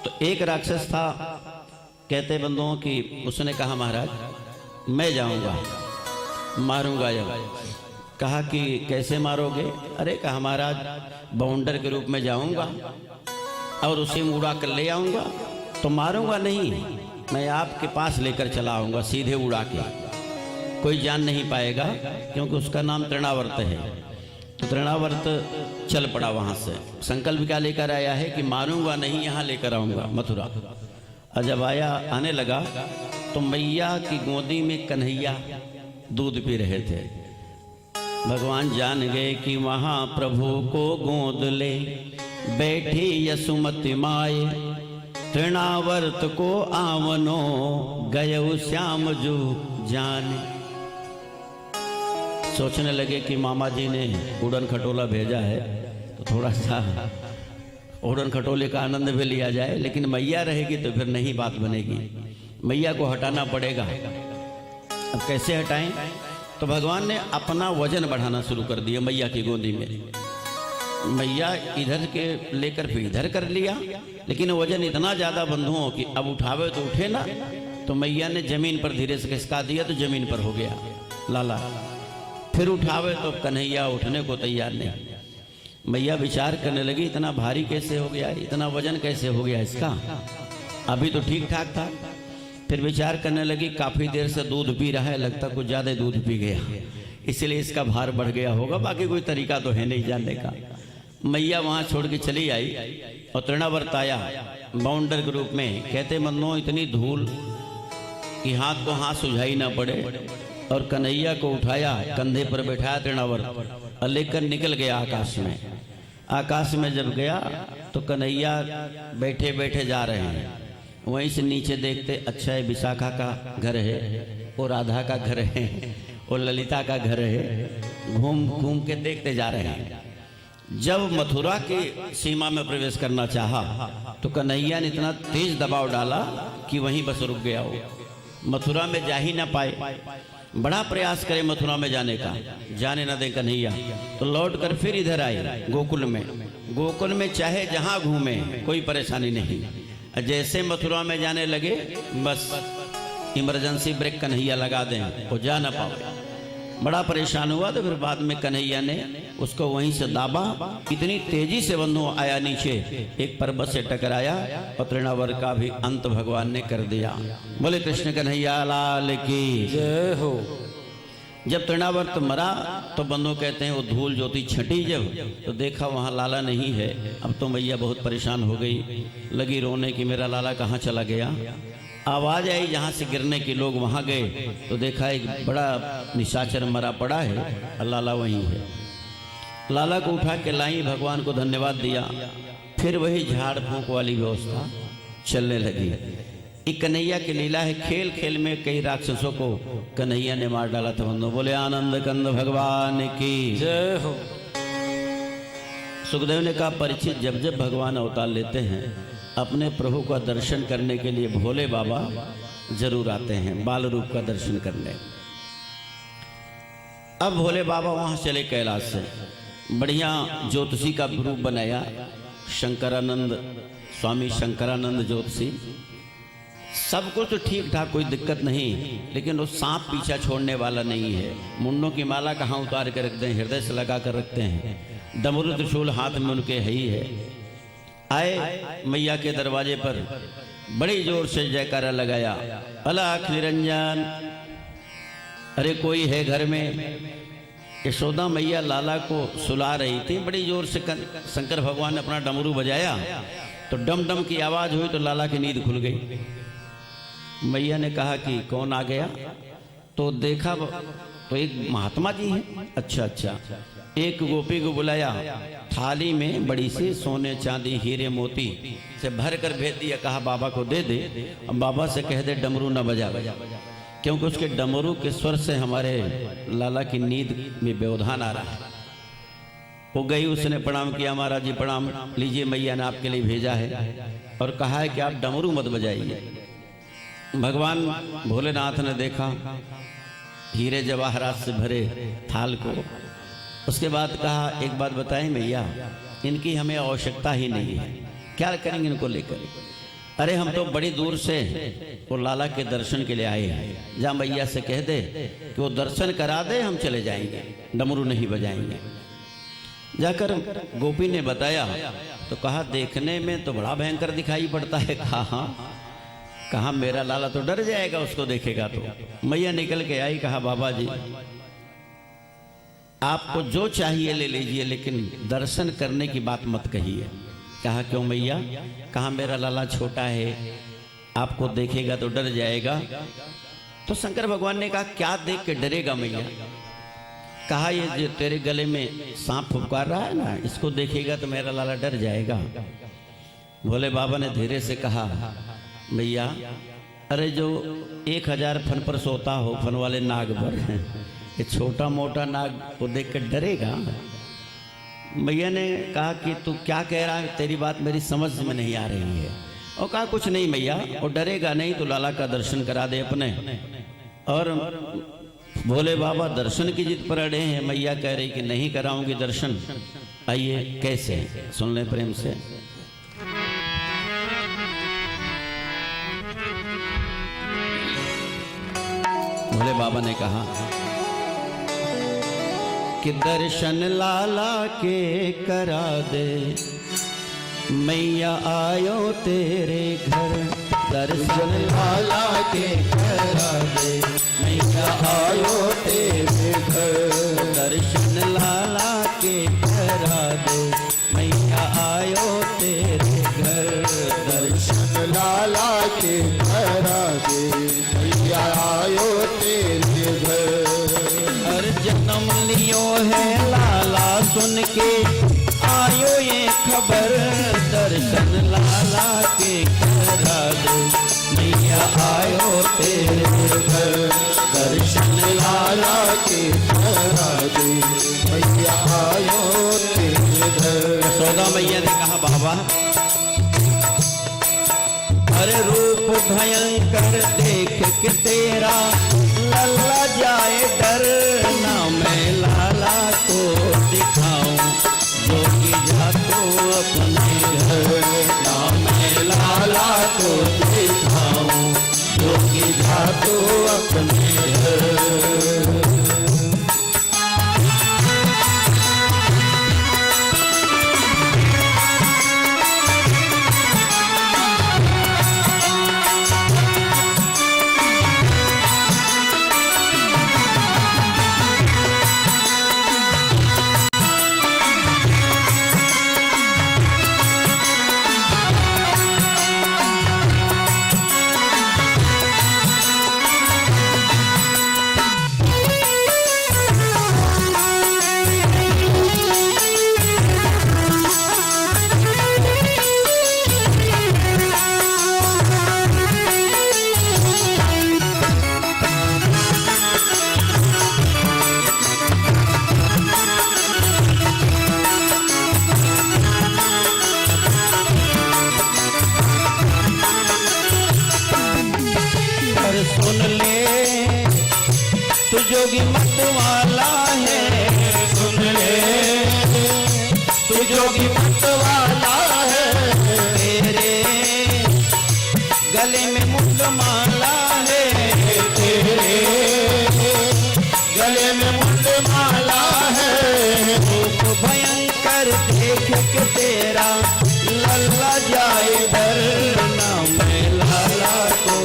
तो एक राक्षस था, कहते बंधुओं कि उसने कहा महाराज मैं जाऊंगा, मारूंगा। जब कहा कि कैसे मारोगे? अरे कहा महाराज बाउंडर के रूप में जाऊंगा और उसे उड़ा कर ले आऊंगा, तो मारूंगा नहीं, मैं आपके पास लेकर चला आऊंगा सीधे उड़ा के, कोई जान नहीं पाएगा, क्योंकि उसका नाम तृणावर्त है। तो तृणावर्त चल पड़ा वहां से, संकल्प क्या लेकर आया है कि मारूंगा नहीं, यहाँ लेकर आऊंगा मथुरा। और जब आने लगा तो मैया की गोदी में कन्हैया दूध पी रहे थे। भगवान जान गए कि वहां प्रभु को गोद ले बैठी यसुमति माए, तृणावर्त को आवनो गयो श्याम जो जाने। सोचने लगे कि मामा जी ने उड़न खटोला भेजा है तो थोड़ा सा उड़न खटोले का आनंद भी लिया जाए, लेकिन मैया रहेगी तो फिर नहीं बात बनेगी, मैया को हटाना पड़ेगा। अब कैसे हटाएं? तो भगवान ने अपना वजन बढ़ाना शुरू कर दिया मैया की गोदी में। मैया इधर के लेकर फिर इधर कर लिया, लेकिन वजन इतना ज्यादा बंधुओं कि अब उठावे तो उठे ना। तो मैया ने जमीन पर धीरे से खिसका दिया तो जमीन पर हो गया लाला। फिर उठावे तो कन्हैया उठने को तैयार नहीं। मैया विचार करने लगी इतना भारी कैसे हो गया, इतना वजन कैसे हो गया इसका, अभी तो ठीक ठाक था। फिर विचार करने लगी काफी देर से दूध पी रहा है, लगता कुछ ज्यादा दूध पी गया, इसलिए इसका भार बढ़ गया होगा, बाकी कोई तरीका तो है नहीं जानने का। मैया वहां छोड़ के चली आई और तृणावर्त आया बाउंडर के रूप में। कहते मनो इतनी धूल कि हाथ को हाथ सुझाई ना पड़े, और कन्हैया को उठाया, कंधे पर बैठाया तृणावर्त और लेकर निकल गया आकाश में। आकाश में जब गया तो कन्हैया बैठे बैठे जा रहे हैं, वहीं से नीचे देखते अच्छा है विशाखा का घर है, वो राधा का घर है, वो ललिता का घर है, घूम घूम के देखते जा रहे हैं। जब मथुरा की सीमा में प्रवेश करना चाहा तो कन्हैया ने इतना तेज दबाव डाला कि वहीं बस रुक गया, वो मथुरा में जा ही ना पाए। बड़ा प्रयास करे मथुरा में जाने का, जाने न दे कन्हैया, तो लौट कर फिर इधर आए गोकुल में। गोकुल में चाहे जहां घूमे कोई परेशानी नहीं, जैसे मथुरा में जाने लगे बस इमरजेंसी ब्रेक कन्हैया लगा दें, वो जा ना पाए। बड़ा परेशान हुआ तो फिर बाद में कन्हैया ने उसको वहीं से दाबा, इतनी तेजी से बंधु आया नीचे, एक पर्वत से टकराया और तृणावर्त का भी अंत भगवान ने कर दिया। बोले कृष्ण कन्हैया लाल की जय हो। जब तृणावर्त मरा तो बंधु कहते हैं वो धूल ज्योति छटी जब, तो देखा वहां लाला नहीं है। अब तो मैया बहुत परेशान हो गई, लगी रोने कि मेरा लाला कहाँ चला गया। आवाज आई जहां से गिरने की, लोग वहां गए तो देखा एक बड़ा निशाचर मरा पड़ा है और लाला वहीं है। लाला को उठा के लाई, भगवान को धन्यवाद दिया, फिर वही झाड़ फूंक वाली व्यवस्था चलने लगी। एक कन्हैया की लीला है, खेल खेल में कई राक्षसों को कन्हैया ने मार डाला था। बंधु बोले आनंद कंद भगवान की जय हो। सुखदेव ने कहा परीक्षित जब जब भगवान अवतार लेते हैं अपने प्रभु का दर्शन करने के लिए भोले बाबा जरूर आते हैं, बाल रूप का दर्शन करने। अब भोले बाबा वहां चले कैलाश से, बढ़िया ज्योतिषी का रूप बनाया, शंकरानंद स्वामी शंकरानंद ज्योतिषी। सब कुछ तो ठीक ठाक, कोई दिक्कत नहीं, लेकिन वो सांप पीछा छोड़ने वाला नहीं है। मुंडों की माला कहाँ उतार कर रखते हैं, हृदय से लगा कर रखते हैं, डमरू त्रिशूल हाथ में उनके है ही है। आए मैया के दरवाजे पर, बड़ी जोर से जयकारा लगाया, अलख निरंजन, अरे कोई है घर में। यशोदा मैया लाला को सुला रही थी, बड़ी जोर से शंकर भगवान ने अपना डमरू बजाया तो डम डम की आवाज हुई तो लाला की नींद खुल गई। मैया ने कहा कि कौन आ गया, तो देखा तो एक महात्मा जी हैं। अच्छा अच्छा, एक गोपी को बुलाया, थाली में बड़ी सी सोने चांदी हीरे मोती से भर कर भेज दिया, कहा बाबा को दे दे, अब बाबा से कह दे डमरू न बजा। क्योंकि उसके डमरू के स्वर से हमारे लाला की नींद में व्यवधान आ रहा है। वो गई, उसने प्रणाम किया, महाराज जी प्रणाम, लीजिए मैया ने आपके लिए भेजा है और कहा है कि आप डमरू मत बजाइए। भगवान भोलेनाथ ने देखा हीरे जवाहरात से भरे थाल को, उसके बाद कहा एक बात बताएं मैया, इनकी हमें आवश्यकता ही नहीं है, क्या करेंगे इनको लेकर? अरे हम तो बड़ी दूर से वो लाला के दर्शन के लिए आए हैं, जहाँ मैया से कह दे कि वो दर्शन करा दे, हम चले जाएंगे, डमरू नहीं बजाएंगे। जाकर गोपी ने बताया तो कहा देखने में तो बड़ा भयंकर दिखाई पड़ता है। कहा मेरा लाला तो डर जाएगा उसको देखेगा तो। मैया निकल के आई, कहा बाबा जी आपको जो चाहिए ले लीजिए, लेकिन दर्शन करने की बात मत कहिए। कहा क्यों मैया? कहा मेरा लाला छोटा है, आपको देखेगा तो डर जाएगा। तो शंकर भगवान ने कहा क्या देख के डरेगा मैया? कहा ये जो तेरे गले में सांप फुफकार रहा है ना, इसको देखेगा तो मेरा लाला डर जाएगा। भोले बाबा ने धीरे से कहा भैया अरे जो 1000 फन पर सोता हो, फन वाले नाग पर, ये छोटा मोटा नाग को देख कर डरेगा? भैया ने कहा कि तू क्या कह रहा है, तेरी बात मेरी समझ में नहीं आ रही है। और कहा कुछ नहीं मैया, वो डरेगा नहीं तो लाला का दर्शन करा दे अपने। और भोले बाबा दर्शन की जिद पर अड़े हैं। मैया कह रही कि नहीं कराऊंगी दर्शन। आइए कैसे, सुन ले प्रेम से। भोले बाबा ने कहा कि दर्शन लाला के करा दे, मैया आयो तेरे घर। दर्शन लाला के करा दे, मैया आयो तेरे घर। दर्शन लाला के करा दे, मैया आयो तेरे घर। दर्शन लाला के करा दे, मैया आयो तेरे घर। हर जन्म लियो है लाला सुन के आयो ये खबर। दर्शन लाला के करा दे, मैया आयो तेरे घर। दर्शन लाला के करा दे, मैया आयो तेरे घर। सौदा मैया ने कहा बाबा अरे रूप भयंकर देख के तेरा लल्ला जाए डर। ना मैं लाला को दिखाऊं जोगी जा तो अपने घर। ना मैं लाला को दिखाऊं जोगी जा तो अपने घर। सुन ले तू जोगी मत वाला है। सुन ले तू जोगी मत वाला है। तेरे गले में मुंड माला है। तेरे गले में मुंड माला है। रूप भयंकर देख के तेरा लल्ला जाए डर। ना मैं लाला को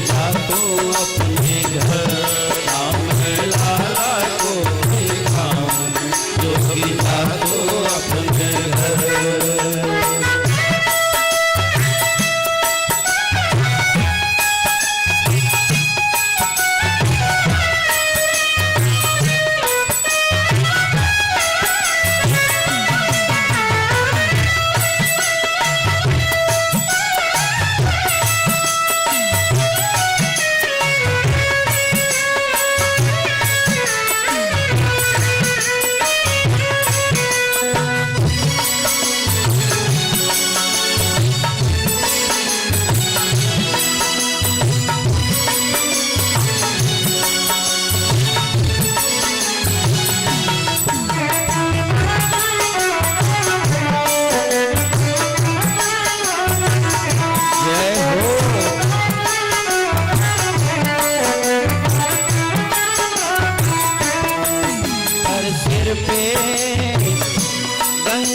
जा तो अपने घर। राम लाला को दिखाऊं जोगी जा तो अपने घर।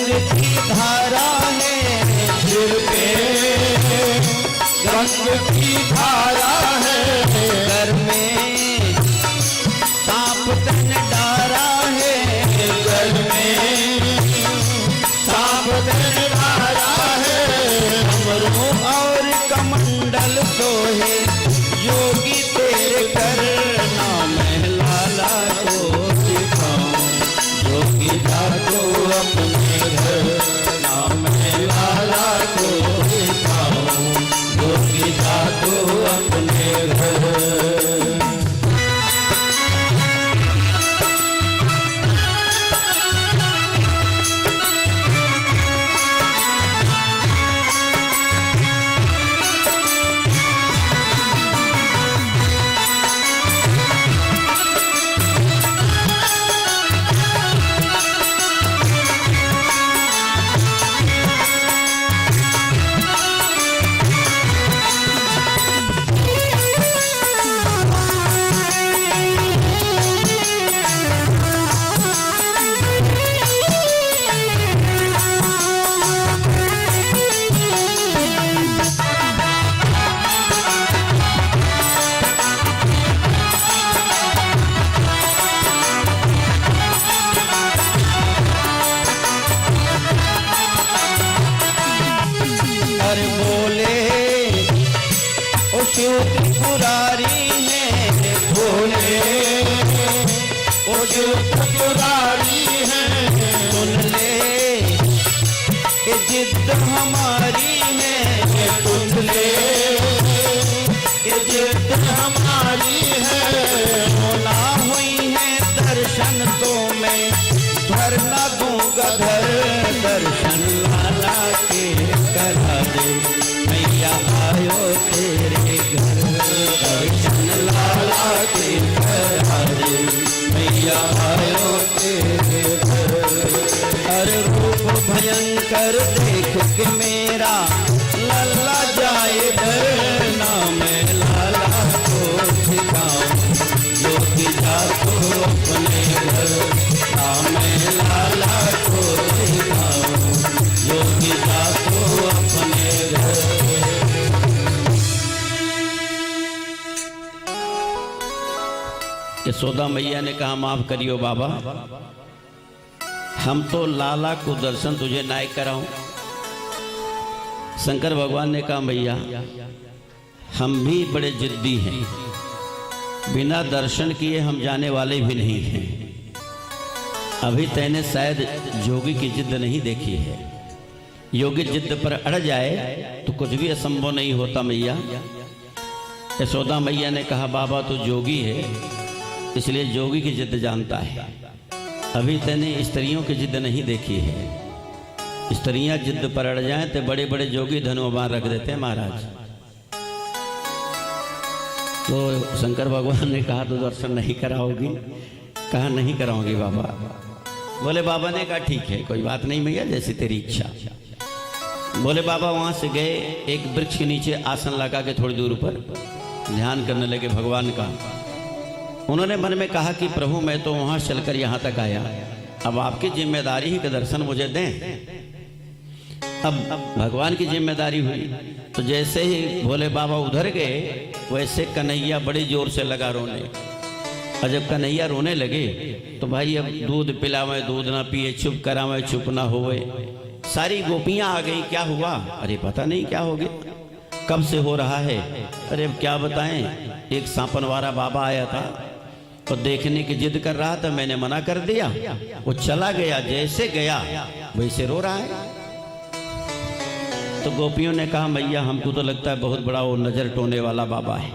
गंग की धारा है, सिर पे गंग की धारा है, घर में सांप तन डारा है, घर में सांप तन धारा है, हमरो और कमंडल सोहे योगी तेरे करना मैं लाला को सिखाऊं, योगी जाको अपने घर नाम मैं लाला को सिखाऊं, योगी जाको अपने घर। अरे बोले ओ शिव त्रिपुरारी है, बोले ओ शिव त्रिपुरारी है, सुन ले ये जिद हमारी है, सुन ले ये जिद हमारी है, होना हुई है दर्शन तो मैं धर न दूंगा धर, दर्शन लाला के करा दे मैया आयो तेरे घर, दर्शन लाला के करा दे मैया आयो तेरे घर। अरे रूप भयंकर देख के मेरा लल्ला जाए डरना मैं लाला को सिखाऊं, योगी जाको अपने घर नाम मैं लाला को सिखाऊं, योगी जाको अपने घर। यशोदा मैया ने कहा माफ करियो बाबा, हम तो लाला को दर्शन तुझे नाय कराऊं। शंकर भगवान ने कहा मैया हम भी बड़े जिद्दी हैं, बिना दर्शन किए हम जाने वाले भी नहीं हैं। अभी तैने शायद योगी की जिद नहीं देखी है, योगी जिद पर अड़ जाए तो कुछ भी असंभव नहीं होता मैया। यशोदा मैया ने कहा बाबा तू जोगी है इसलिए जोगी की जिद जानता है, अभी तैने स्त्रियों की जिद नहीं देखी है। स्त्रियां जिद पर अड़ जाएं तो बड़े बड़े जोगी धनुवान रख देते हैं महाराज। तो शंकर भगवान ने कहा तो दर्शन नहीं कराओगी? कहा नहीं कराऊंगी बाबा। बोले बाबा ने कहा ठीक है कोई बात नहीं मैया जैसी तेरी इच्छा। बोले बाबा वहां से गए, एक वृक्ष के नीचे आसन लगा के थोड़ी दूर पर ध्यान करने लगे भगवान का। उन्होंने मन में कहा कि प्रभु मैं तो वहां चलकर यहाँ तक आया, अब आपकी जिम्मेदारी ही का दर्शन मुझे दें। अब भगवान की जिम्मेदारी हुई तो जैसे ही भोले बाबा उधर गए वैसे कन्हैया बड़ी जोर से लगा रोने। और जब कन्हैया रोने लगे तो भाई अब दूध पिलावे दूध ना पिए, चुप करावे चुप ना होवे। सारी गोपियां आ गई, क्या हुआ? अरे पता नहीं क्या हो गया, कब से हो रहा है। अरे अब क्या बताएं, एक सांपनवारा बाबा आया था तो देखने की जिद कर रहा था, मैंने मना कर दिया, वो चला गया, जैसे गया वैसे रो रहा है। तो गोपियों ने कहा मैया हमको तो लगता है बहुत बड़ा वो नजर टोने वाला बाबा है,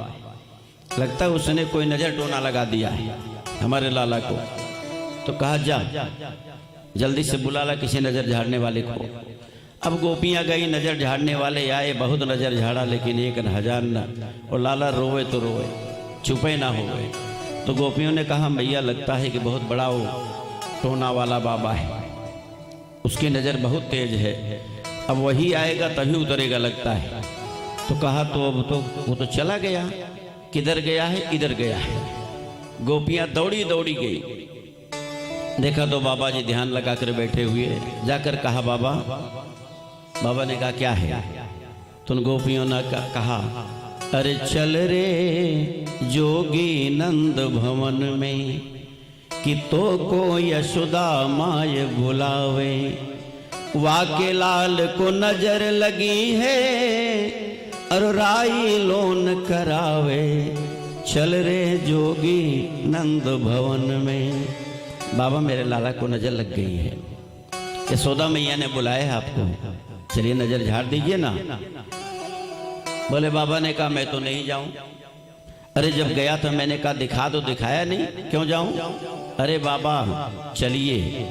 लगता है उसने कोई नजर टोना लगा दिया है हमारे लाला को। तो कहा जा जल्दी से बुला ला किसी नजर झाड़ने वाले को। अब गोपियां गई, नजर झाड़ने वाले आए, बहुत नजर झाड़ा लेकिन एक हजार न। और लाला रोवे तो रोवे, चुपे ना हो गए। तो गोपियों ने कहा मैया लगता है कि बहुत बड़ा वो टोना वाला बाबा है, उसकी नजर बहुत तेज है, अब वही आएगा तभी उतरेगा लगता है। तो कहा तो अब तो वो तो चला गया, किधर गया है? इधर गया है। गोपियां दौड़ी दौड़ी गई, देखा तो बाबा जी ध्यान लगा कर बैठे हुए, जाकर कहा बाबा। बाबा ने कहा क्या है? तो उन गोपियों ने कहा अरे चल रे जोगी नंद भवन में, कि तो को यशोदा माय बुलावे, वाके लाल को नजर लगी है और राई लोन करावे, चल रे जोगी नंद भवन में। बाबा मेरे लाला को नजर लग गई है, यशोदा मैया ने बुलाया है आपको, चलिए नजर झाड़ दीजिए ना। बोले बाबा ने कहा मैं तो नहीं जाऊं। अरे जब गया था मैंने कहा दिखा दो, दिखाया नहीं, क्यों जाऊं? अरे बाबा चलिए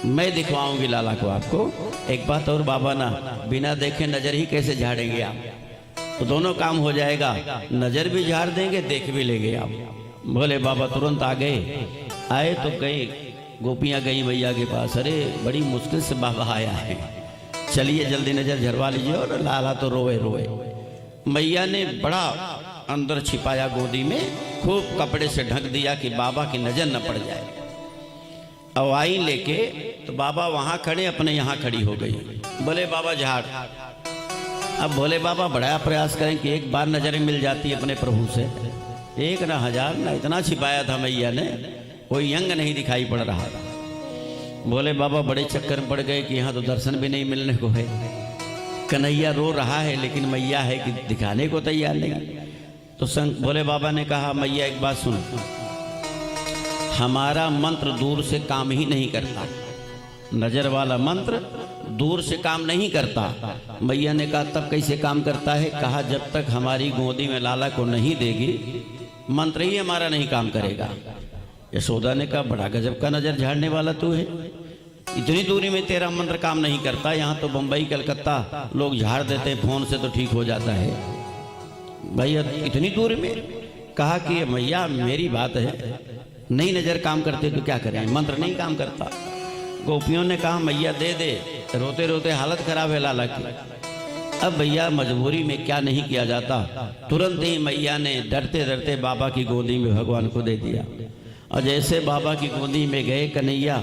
मैं दिखवाऊंगी लाला को आपको। एक बात और बाबा ना, बिना देखे नजर ही कैसे झाड़ेंगे आप? तो दोनों काम हो जाएगा, नजर भी झाड़ देंगे, देख भी लेंगे आप। बोले बाबा तुरंत आ गए। आए तो गए, गोपियां गई मैया के पास। अरे बड़ी मुश्किल से बाबा आया है, चलिए जल्दी नजर झरवा लीजिए। और लाला तो रोए रोए। मैया ने बड़ा अंदर छिपाया गोदी में, खूब कपड़े से ढक दिया कि बाबा की नजर न पड़ जाए। अब आई लेके तो बाबा वहां खड़े, अपने यहाँ खड़ी हो गई। बोले बाबा झाड़। अब भोले बाबा बड़ा प्रयास करें कि एक बार नजर मिल जाती अपने प्रभु से, एक ना हजार ना, इतना छिपाया था मैया ने, कोई अंग नहीं दिखाई पड़ रहा था। भोले बाबा बड़े चक्कर में पड़ गए कि यहाँ तो दर्शन भी नहीं मिलने को है। कन्हैया रो रहा है लेकिन मैया है कि दिखाने को तैयार नहीं। तो भोले बाबा ने कहा मैया एक बात सुन, हमारा मंत्र दूर से काम ही नहीं करता, नजर वाला मंत्र दूर से काम नहीं करता। मैया ने कहा तब कैसे काम करता है? कहा जब तक हमारी गोदी में लाला को नहीं देगी, मंत्र ही हमारा नहीं काम करेगा। यशोदा ने कहा बड़ा गजब का नजर झाड़ने वाला तू है, इतनी दूरी में तेरा मंत्र काम नहीं करता। यहाँ तो बम्बई कलकत्ता लोग झाड़ देते हैं फोन से तो ठीक हो जाता है, भैया इतनी दूरी में। कहा कि मैया मेरी बात है, नहीं नजर काम करते तो क्या करें, मंत्र नहीं काम करता। गोपियों ने कहा मैया दे दे, रोते रोते हालत खराब है लाला की। अब भैया मजबूरी में क्या नहीं किया जाता, तुरंत ही मैया ने डरते डरते बाबा की गोदी में भगवान को दे दिया। और जैसे बाबा की गोदी में गए कन्हैया,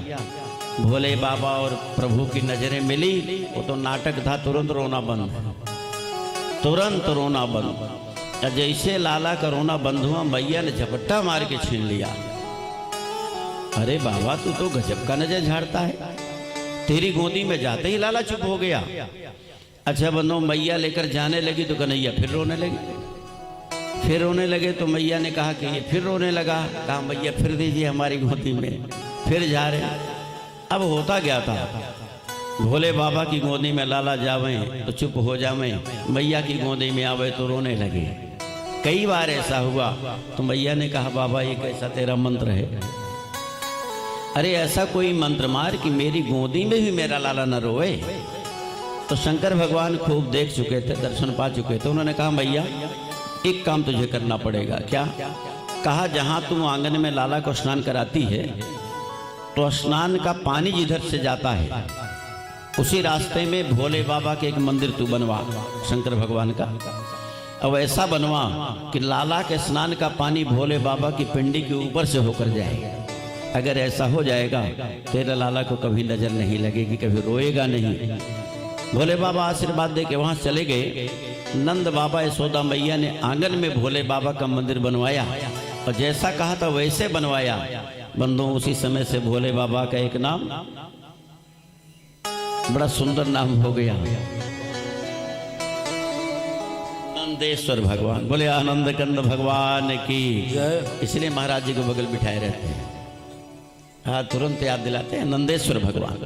भोले बाबा और प्रभु की नजरें मिली, वो तो नाटक था, तुरंत रोना बंद, तुरंत रोना बंद। जैसे लाला का रोना बंद हुआ, मैया ने झपट्टा मार के छीन लिया। अरे बाबा तू तो गजब का नजर झाड़ता है, तेरी गोदी में जाते ही लाला चुप हो गया। अच्छा बंदो, मैया लेकर जाने लगी तो कन्हैया फिर रोने लगी। फिर रोने लगे तो मैया ने कहा कि ये फिर रोने लगा। कहा मैया फिर दीजिए हमारी गोदी में, फिर जा रहे। अब होता क्या था, भोले बाबा की गोदी में लाला जावे तो चुप हो जावे, मैया की गोदी में आवे तो रोने लगे। कई बार ऐसा हुआ तो मैया ने कहा बाबा ये कैसा तेरा मंत्र है? अरे ऐसा कोई मंत्र मार कि मेरी गोदी में भी मेरा लाला न रोए। तो शंकर भगवान खूब देख चुके थे, दर्शन पा चुके थे। उन्होंने कहा मैया एक काम तुझे करना पड़ेगा। क्या? कहा जहाँ तुम आंगन में लाला को स्नान कराती है, तो स्नान का पानी जिधर से जाता है उसी रास्ते में भोले बाबा के एक मंदिर तू बनवा, शंकर भगवान का। अब ऐसा बनवा कि लाला के स्नान का पानी भोले बाबा की पिंडी के ऊपर से होकर जाए। अगर ऐसा हो जाएगा तेरा लाला को कभी नजर नहीं लगेगी, कभी रोएगा नहीं। भोले बाबा आशीर्वाद दे के वहां चले गए। नंद बाबा यशोदा मैया ने आंगन में भोले बाबा का मंदिर बनवाया और जैसा कहा था वैसे बनवाया। बंदो उसी समय से भोले बाबा का एक नाम, बड़ा सुंदर नाम हो गया, नंदेश्वर भगवान। बोले आनंद कंद भगवान की। इसलिए महाराज जी को बगल बिठाए रहते हैं, हाँ तुरंत याद दिलाते हैं नंदेश्वर भगवान।